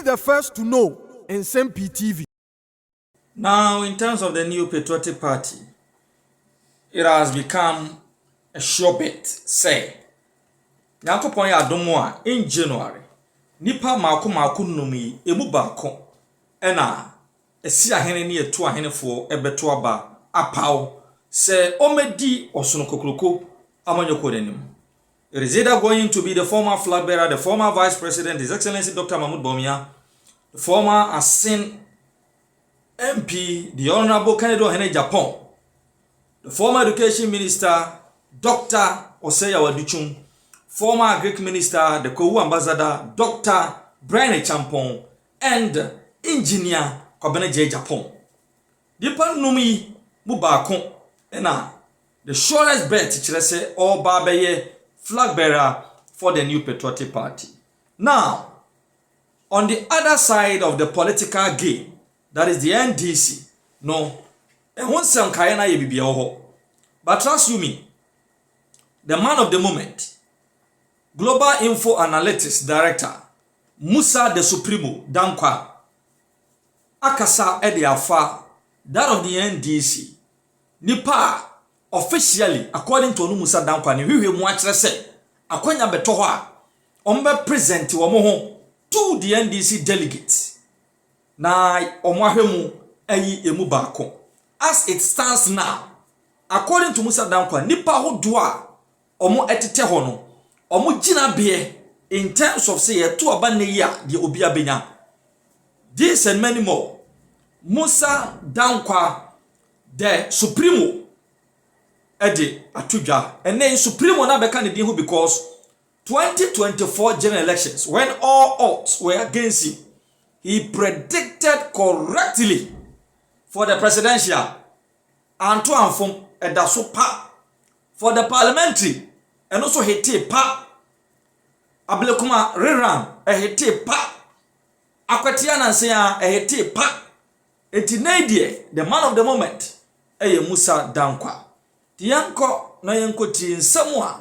the first to know Nsem-Pii TV. Now, in terms of the new patriotic party, it has become a sure bet. Say, Nyankopon ya adomo a in January, nipa mako numi emu baako ena esi ahene ne etu ahene fo ebeto aba apaw se omedi osono kokroko amanyoko denim. It is either going to be the former flag bearer, the former vice president, His Excellency Dr. Mahmoud Bawumia, the former Asin MP, the Honorable Kennedy Ohene Japan, the former Education Minister, Dr. Oseya Waduchum, former Greek Minister, the Kowu Ambassador, Dr. Brian Champon, and Engineer Kwabena J. Japan. Dipa numi mubako ena the surest bet chirese or babeye flag bearer for the new patriotic party. Now, on the other side of the political game, that is the NDC, no, and once some kayana ye bibi oho. But trust you me, the man of the moment, Global Info Analytics Director, Musa de Supremo Dankwa, Akasa Edi Afa, that of the NDC, Nipa, officially, according to Musa Dankwa, ni wiwe mwachre se, akwenya betoha, ombe present wamoho to the NDC delegates. Na omwahemu eyi emu bako. As it stands now, according to Musa Dankwa, nipa hodwa omo etete hono, omo jina bie in terms of say to abaneya the obia benya. This and many more. Musa Dankwa, the Supremo Edi Atudja, and then Supremo na beka ne din because 2024 general elections, when all odds were against him, he predicted correctly for the presidential and to inform edaso pa for the parliamentary and also hete pa ablekuma reran hete pa akwatia na nse a hete pa etinadie the man of the moment eye Musa Dankwa tianko na yenko ti nsamwa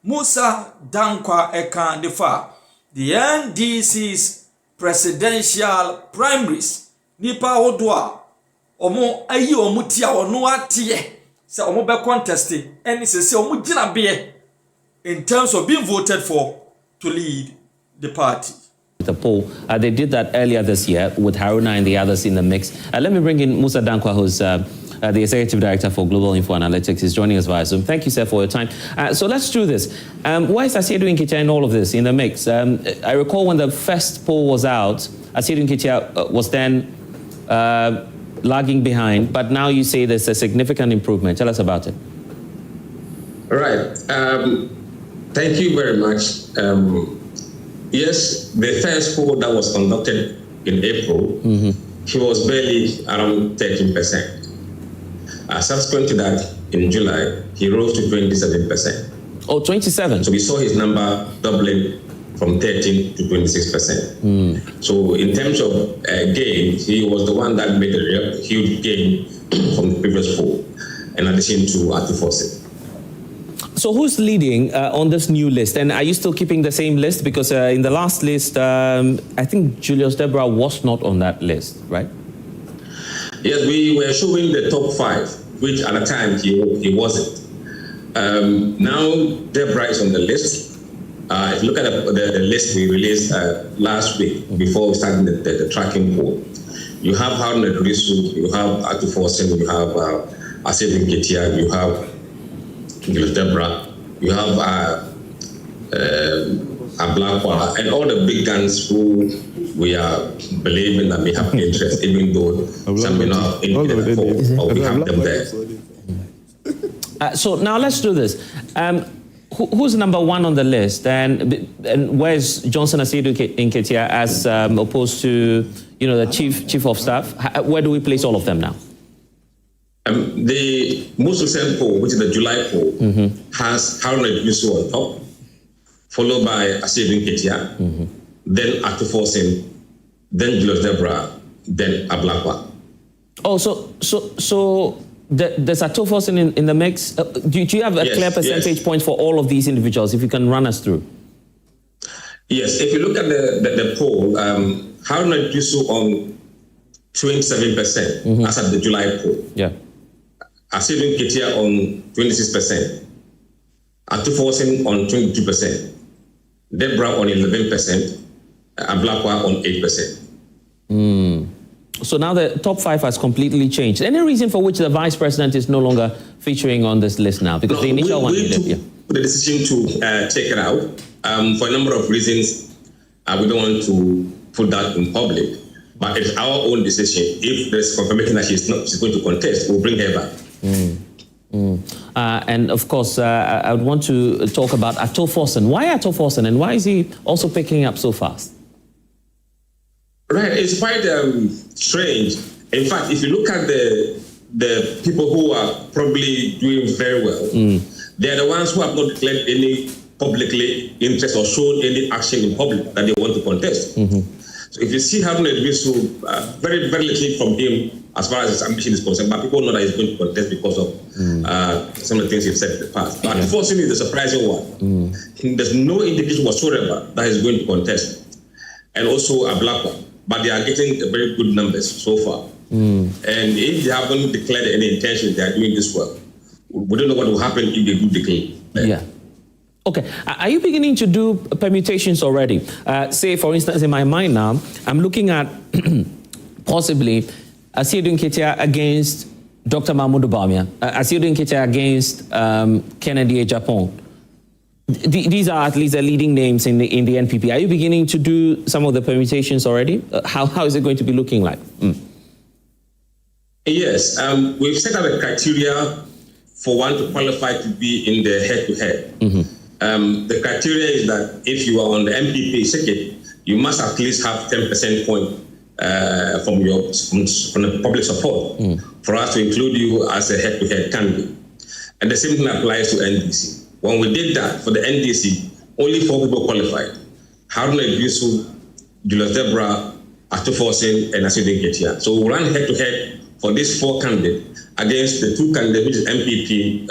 Musa Dankwa eka defa the NDC's presidential primaries nipa hodwa omo ayi omo tia ono atie se omo be contest any se omo gina be in terms of being voted for to lead the party. The poll, they did that earlier this year with Haruna and the others in the mix. Let me bring in Musa Dankwa, who's the Executive Director for Global Info Analytics. He's joining us via Zoom. Thank you, sir, for your time. So let's do this. Why is Asiedu Nketia in all of this, in the mix? I recall when the first poll was out, Asiedu Nketia was then lagging behind, but now you say there's a significant improvement. Tell us about it. All right. Thank you very much. Yes, the first poll that was conducted in April, he was barely around 13%. Subsequent to that, in July, he rose to 27%. Oh, 27. So we saw his number doubling from 13 to 26%. So in terms of gain, he was the one that made a huge gain from the previous poll, in addition to Atufosin. So who's leading on this new list? And are you still keeping the same list? Because in the last list, I think Julius Deborah was not on that list, right? Yes, we were showing the top 5, which at the time he wasn't. Now Deborah is on the list. If you look at the list we released last week before starting the tracking poll, you have Haruna Idrisu, you have Atufosin, you have Asiedu Nketia, you have Julius Deborah, you have Ablakwa, and all the big guns who we are believing that may have interest, even though some may not have interest or we have them there. So now let's do this. Who's number 1 on the list, and where's Johnson Asiedu Nketia as opposed to the chief of staff? Where do we place all of them now? The most recent poll, which is the July poll, has Haruna Idrisu on top, followed by Asiedu Nketia, then Atufosin, then Julius Deborah, then Ablakwa. Oh, so there's Atufosin in the mix. Do you have a clear percentage point for all of these individuals, if you can run us through? Yes, if you look at the poll, Haruna Idrisu on 27% as at the July poll. Yeah. Asiedun Ketia on 26%. Atufosin on 22%. Deborah on 11%. And Blakwa on 8%. So now the top 5 has completely changed. Any reason for which the vice president is no longer featuring on this list now? Because the initial one we took the decision to take it out for a number of reasons. We don't want to put that in public, but it's our own decision. If there's confirmation that she's going to contest, we'll bring her back. And of course, I would want to talk about Atoforsen. Why Atoforsen, and why is he also picking up so fast? Right, it's quite strange. In fact, if you look at the people who are probably doing very well, they're the ones who have not declared any publicly interest or shown any action in public that they want to contest. So if you see Haruna Idrisu, very, very little from him as far as his ambition is concerned, but people know that he's going to contest because of some of the things he's said in the past. But unfortunately, the surprising one, there's no indication whatsoever that he's going to contest. And also a black one. But they are getting very good numbers so far. And if they haven't declared any intention, they are doing this well. We don't know what will happen if they do declare. Yeah. Okay. Are you beginning to do permutations already? Say, for instance, in my mind now, I'm looking at possibly Asiedun Ketia against Dr. Mahmoud Bawumia, Asiedun Ketia against Kennedy Ejapon. These are at least the leading names in the NPP. Are you beginning to do some of the permutations already? How is it going to be looking like? Yes, we've set out a criteria for one to qualify to be in the head-to-head. The criteria is that if you are on the MPP circuit, you must at least have 10% point from the public support for us to include you as a head-to-head candidate. And the same thing applies to NDC. When we did that for the NDC, only 4 people qualified: Haruna Idrisu, Julius Deborah, Atoforsen, and Asiedun Ketia. So we ran head-to-head for these 4 candidates against the 2 candidates, which is MPP,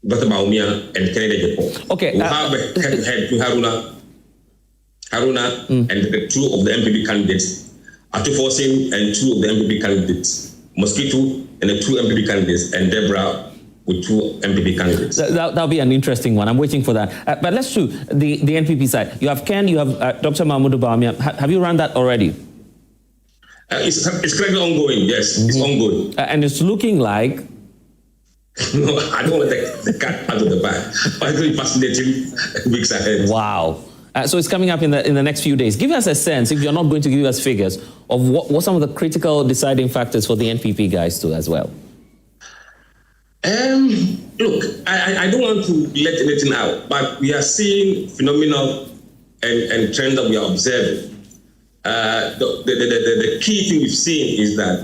Dr. Bawumia, and Kennedy Ejapon. Okay. We have a head-to-head to Haruna and the 2 of the MPP candidates, Atoforsen and 2 of the MPP candidates, Mosquito and the 2 MPP candidates, and Deborah with 2 MPP candidates. That'll be an interesting one. I'm waiting for that. But let's do the NPP side. You have Ken, you have Dr. Mahmoud Bawumia. Have you run that already? It's currently ongoing, yes. It's ongoing. And it's looking like... No, I don't want to take the cat out of the bag. But it's going to be fascinating weeks ahead. Wow. So it's coming up in the next few days. Give us a sense, if you're not going to give us figures, of what some of the critical deciding factors for the NPP guys too as well. Look, I don't want to let anything out, but we are seeing phenomenal and trends that we are observing. The key thing we've seen is that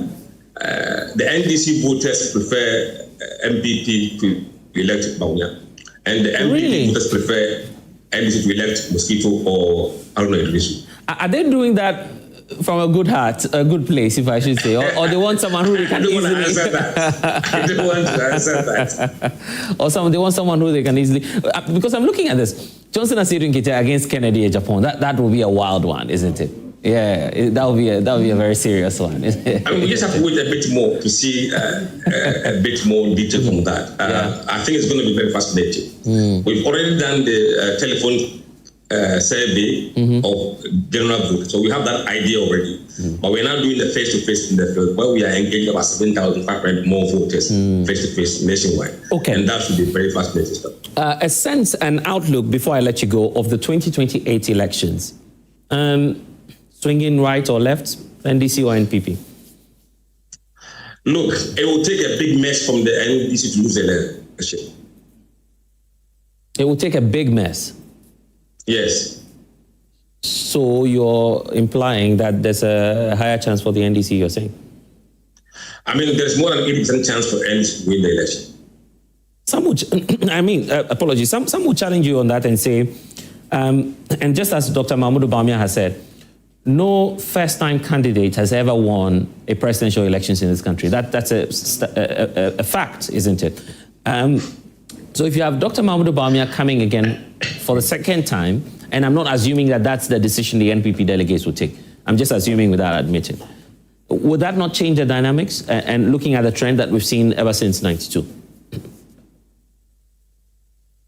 the NDC voters prefer MPP to elect Bawumia, and the MPP voters prefer NDC to elect Mosquito or Haruna Idrisu. Are they doing that from a good heart, a good place, if I should say, or they want someone who they can easily... I don't want to answer that. Or they want someone who they can easily... Because I'm looking at this, Johnson Asiedun Ketia against Kennedy Ejapon. That will be a wild one, isn't it? Yeah, that will be a very serious one. I mean, we just have to wait a bit more to see a bit more detail from that. I think it's going to be very fascinating. We've already done the telephone survey of general vote, so we have that idea already. But we're now doing the face-to-face in the field, where we are engaging about 7,500 more voters face-to-face nationwide. Okay. And that should be very fascinating stuff. A sense and outlook, before I let you go, of the 2028 elections. Swinging right or left, NDC or NPP? Look, it will take a big mess from the NDC to lose the election. It will take a big mess? Yes. So you're implying that there's a higher chance for the NDC, you're saying? I mean, there's more than 80% chance for NDC to win the election. Some would, apologies, some would challenge you on that and say, and just as Dr. Mahmoud Bawumia has said, no first-time candidate has ever won a presidential elections in this country. That's a fact, isn't it? So if you have Dr. Mahmoud Bawumia coming again for the second time, and I'm not assuming that that's the decision the NPP delegates will take, I'm just assuming without admitting, would that not change the dynamics and looking at the trend that we've seen ever since 92?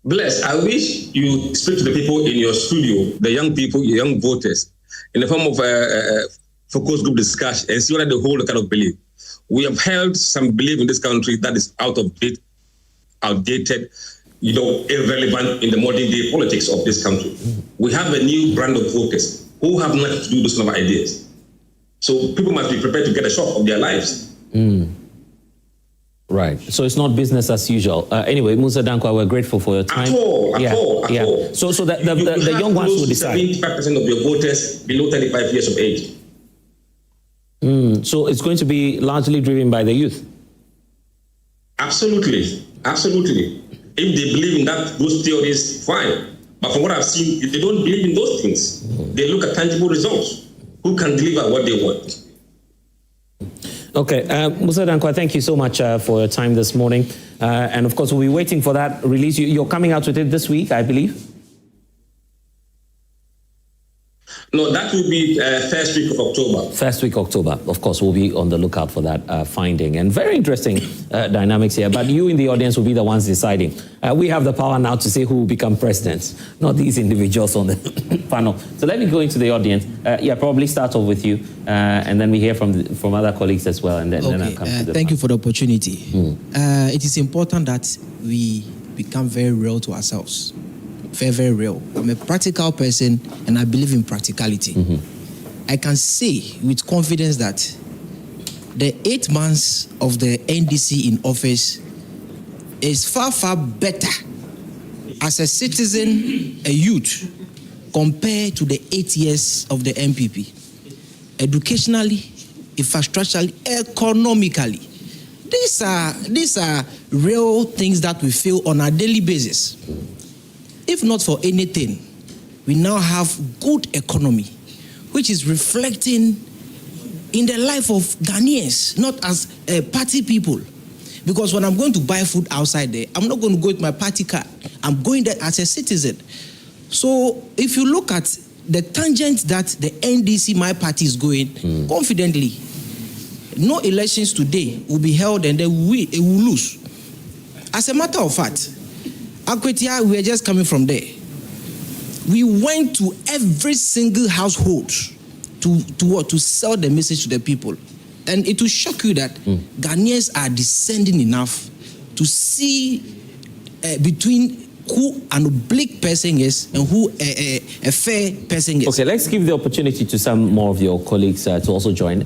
Bless, I wish you speak to the people in your studio, the young people, your young voters, in the form of a focus group discussion and see whether they hold a kind of belief. We have held some belief in this country that is out of date, outdated, irrelevant in the modern day politics of this country. We have a new brand of voters who have nothing to do with those kind of ideas. So people must be prepared to get a shock of their lives. Right. So it's not business as usual. Anyway, Musa Dankwa, we're grateful for your time. At all. So the young ones will decide. 75% of your voters below 35 years of age. So it's going to be largely driven by the youth. Absolutely. If they believe in those theories, fine. But from what I've seen, if they don't believe in those things, they look at tangible results. Who can deliver what they want? Okay, Musa Dankwa, thank you so much for your time this morning. And of course, we'll be waiting for that release. You're coming out with it this week, I believe? No, that will be first week of October. First week October. Of course, we'll be on the lookout for that finding. And very interesting dynamics here. But you in the audience will be the ones deciding. We have the power now to say who will become president, not these individuals on the panel. So let me go into the audience. Probably start off with you. And then we hear from other colleagues as well. And then I'll come to the thank you for the opportunity. It is important that we become very real to ourselves. Very, very real. I'm a practical person and I believe in practicality. I can say with confidence that the 8 months of the NDC in office is far, far better as a citizen, a youth, compared to the 8 years of the MPP. Educationally, infrastructurally, economically. These are real things that we feel on a daily basis. If not for anything, we now have good economy, which is reflecting in the life of Ghanaians, not as party people. Because when I'm going to buy food outside there, I'm not going to go with my party card. I'm going there as a citizen. So if you look at the tangent that the NDC, my party, is going, confidently, no elections today will be held and it will lose. As a matter of fact, Akwetia, we are just coming from there. We went to every single household to sell the message to the people. And it will shock you that Ghanaians are descending enough to see between who an oblique person is and who a fair person is. Okay, let's give the opportunity to some more of your colleagues to also join.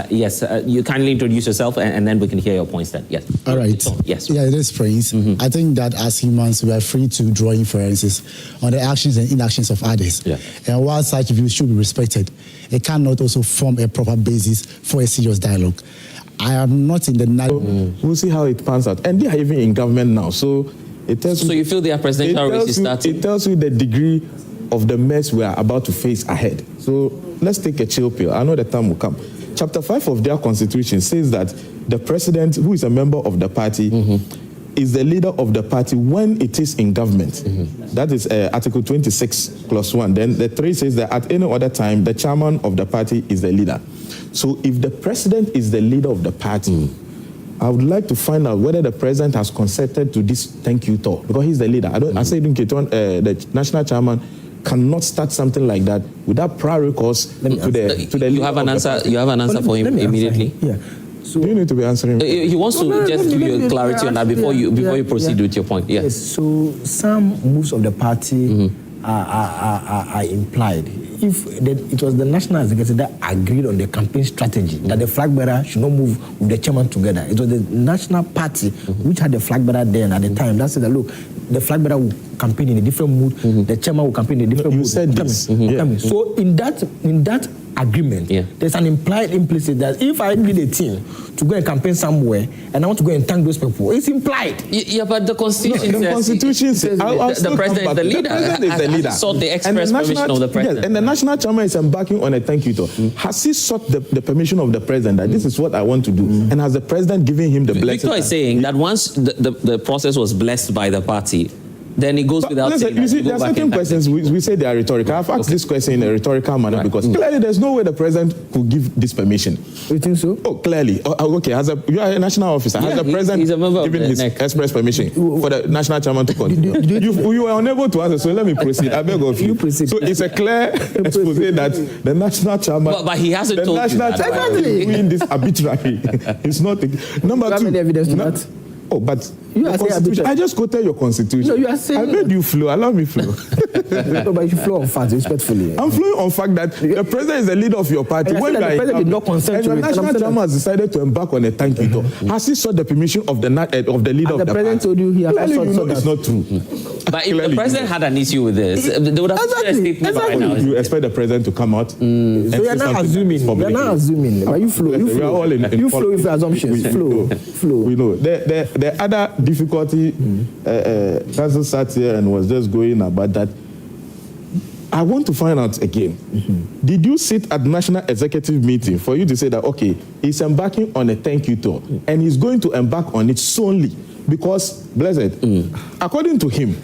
Yes, you kindly introduce yourself and then we can hear your points then. Yes. All right. Yes. Yeah, it is Prince. I think that as humans, we are free to draw inferences on the actions and inactions of others. Yeah. And while such views should be respected, it cannot also form a proper basis for a serious dialogue. I am not in the... We'll see how it pans out. And they are even in government now, so... So you feel their presidential race is starting? It tells you the degree of the mess we are about to face ahead. So let's take a chill pill. I know the time will come. Chapter 5 of their constitution says that the president, who is a member of the party, is the leader of the party when it is in government. That is Article 26, Clause 1. Then the 3 says that at any other time, the chairman of the party is the leader. So if the president is the leader of the party, I would like to find out whether the president has consented to this thank you talk, because he's the leader. I say the national chairman cannot start something like that without prior recourse to the You have an answer. You have an answer for him immediately. Yeah. So you need to be answering. He wants to just give you clarity on that before you proceed with your point. Yes. So some moves of the party are implied. If it was the national executive that agreed on the campaign strategy that the flag bearer should not move with the chairman together, it was the national party which had the flag bearer there and at the time that said that look, the flag bearer will campaign in a different mood, the chairman will campaign in a different mood. You said this. So in that agreement, Yeah. there's an implied implicit that if I lead a team to go and campaign somewhere and I want to go and thank those people, it's implied. Yeah, but the Constitution The Constitution says the president is the leader. The president is the leader. Has sought the express permission of the president. Yes, and the national chairman is embarking on a thank you tour. Has he sought the permission of the president that this is what I want to do? And has the president given him the blessing? Victor is saying that once the process was blessed by the party, then it goes without saying. You see, there are certain questions we say they are rhetorical. I've asked this question in a rhetorical manner because clearly there's no way the president could give this permission. You think so? Oh, clearly. Okay, you are a national officer. Yeah, has the president he's a member of given the his NEC. express permission for the national chairman to continue? You were unable to answer, so let me proceed. I beg of you. You proceed. So it's a clear expose that the national chairman... But he hasn't the told you national that. chairman is doing this arbitrarily. It's not... Number Do you have two... any evidence to that? Oh, but You the are saying Constitution, I just quoted your Constitution. No, you are saying- I made you flow. Allow me flow. No, but you flow on facts, respectfully. I'm flowing on fact that the president is the leader of your party. And I When said that you the are president did not consent and to your it, and I'm national saying chairman has decided to embark on a thank you tour. Has he sought the permission of the leader And of the the president party? told you he has Clearly, not you sought know it's that. not true. But if Clearly, the president had an issue with this, they would have issued a statement by now. You expect the president to come out? So you're not assuming. You're not assuming. But you flow. You We are all flow. in You flow with your assumptions. Flow. We know. The other difficulty, Council sat here and was just going about that. I want to find out again. Did you sit at national executive meeting for you to say that, okay, he's embarking on a thank you tour and he's going to embark on it solely because, blessed, according to him,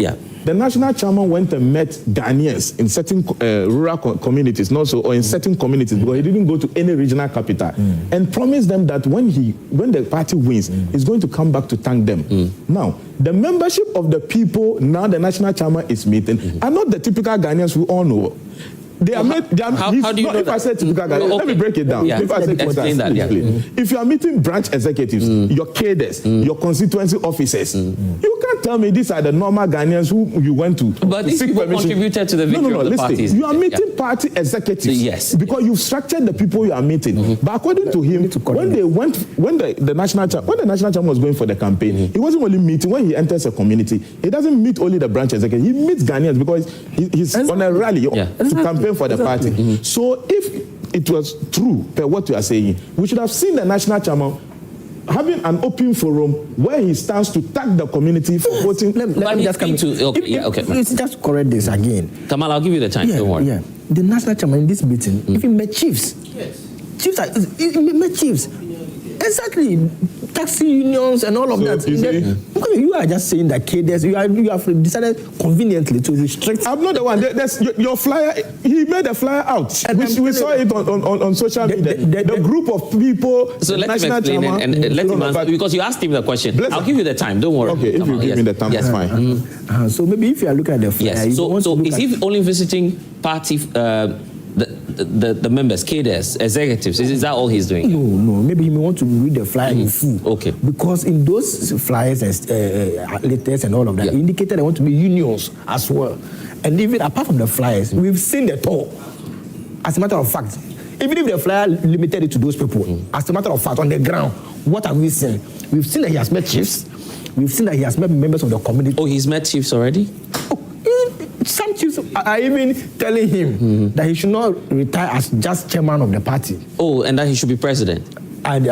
the national chairman went and met Ghanaians in certain rural communities, not so, or in certain communities, because he didn't go to any regional capital, and promised them that when the party wins, he's going to come back to thank them. Now, the membership of the people now the national chairman is meeting are not the typical Ghanaians we all know. They are how do you know if that? I said typical Ghanaians, let me break it down. Yeah. If I say Explain that, if you are meeting branch executives, your cadres, your constituency officers, you can't tell me these are the normal Ghanaians who you went to. But these people contributed to the victory of the parties. You are meeting party executives. Yes. Because you've structured the people you are meeting. But according to him, when the national chairman was going for the campaign, he wasn't only meeting, when he enters a community, he doesn't meet only the branch executive, he meets Ghanaians because he's on a rally to campaign for the party. So if it was true, per what you are saying, we should have seen the national chairman having an open forum where he stands to thank the community for voting. Let me just come to... Okay. Let's just correct this again. Kamal, I'll give you the time. Don't worry. Yeah. The national chairman in this meeting, if he met chiefs, he met chiefs. Exactly. Taxi unions and all of that. You are just saying that cadres, you have decided conveniently to restrict. I'm not the one. Your flyer, he made a flyer out. We saw it on social media. The group of people. So let him explain and let him answer, because you asked him the question. I'll give you the time. Don't worry. Okay, if you give me the time, that's fine. So maybe if you are looking at the flyer, yes. So is he only visiting party? The members, cadres, executives, is that all he's doing? No. Maybe he may want to read the flyer in full. Okay. Because in those flyers and letters and all of that, he indicated they want to be unions as well. And even apart from the flyers, we've seen the tour. As a matter of fact, even if the flyer limited it to those people, as a matter of fact, on the ground, what have we seen? We've seen that he has met chiefs. We've seen that he has met members of the community. Oh, he's met chiefs already? Some chiefs are even telling him that he should not retire as just chairman of the party. Oh, and that he should be president. I've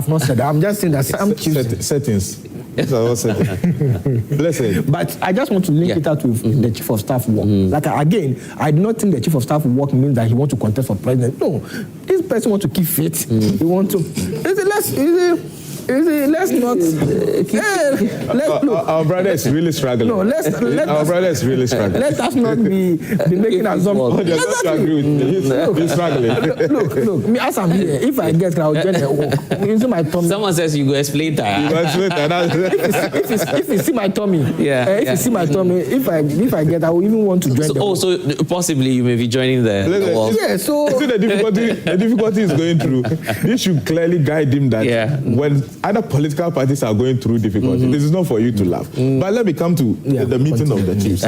not said that. I'm just saying that some chiefs... Settings. These are all settings. Blessed. But I just want to link it out with the chief of staff work. Like, again, I do not think the chief of staff work means that he wants to contest for president. No. This person wants to keep fit. He wants to... Let's not. Look. Our brother is really struggling. No, our brother is really struggling. Let us not be making assumptions. He's struggling. Look. Me, as I'm here, if I get, I'll join the walk. Into my tummy. Someone says you go explain that. If you see my tummy, you see my tummy, if I get, I will even want to join. So possibly you may be joining the walk. Yeah. So the difficulty is going through. This should clearly guide him that when other political parties are going through difficulty, this is not for you to laugh. But let me come to the meeting of the chiefs.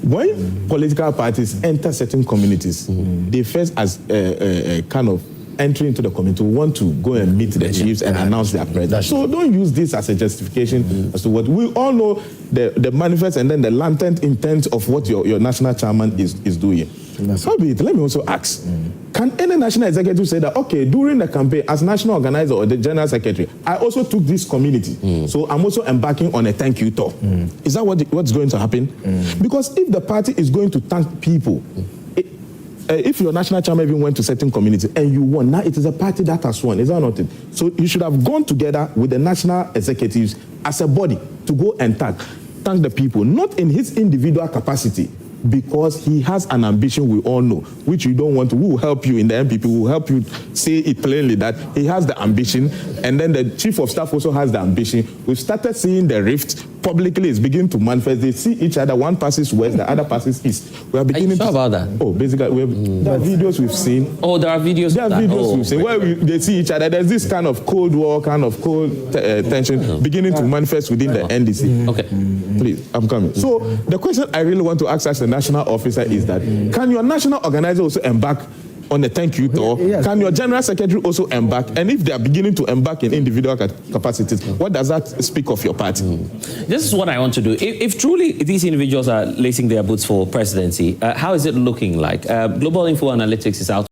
When political parties enter certain communities, they first as a kind of entry into the community want to go and meet the chiefs and announce their presence. So don't use this as a justification as to what we all know the manifest and then the latent intent of what your national chairman is doing. So be it. Let me also ask, Can any national executive say that, okay, during the campaign, as national organizer or the general secretary, I also took this community, so I'm also embarking on a thank you tour? Is that what's going to happen? Because if the party is going to thank people, if your national chairman even went to certain community and you won, now it is a party that has won. Is that not it? So you should have gone together with the national executives as a body to go and thank the people, not in his individual capacity, because he has an ambition, we all know, which you don't want to. We will help you in the MPP, we will help you say it plainly that he has the ambition, and then the chief of staff also has the ambition. We've started seeing the rift publicly, it's beginning to manifest. They see each other, one passes west, the other passes east. We are beginning to about that. Oh, basically, there are videos we've seen. Oh, there are videos. There are videos we've seen where they see each other. There's this kind of cold war, kind of cold tension beginning to manifest within the NDC. Okay. Please, I'm coming. So the question I really want to ask as a national officer is that, can your national organizer also embark on a thank you tour? Yes. Can your general secretary also embark? And if they are beginning to embark in individual capacities, what does that speak of your party? This is what I want to do. If truly these individuals are lacing their boots for presidency, how is it looking like? Global Info Analytics is out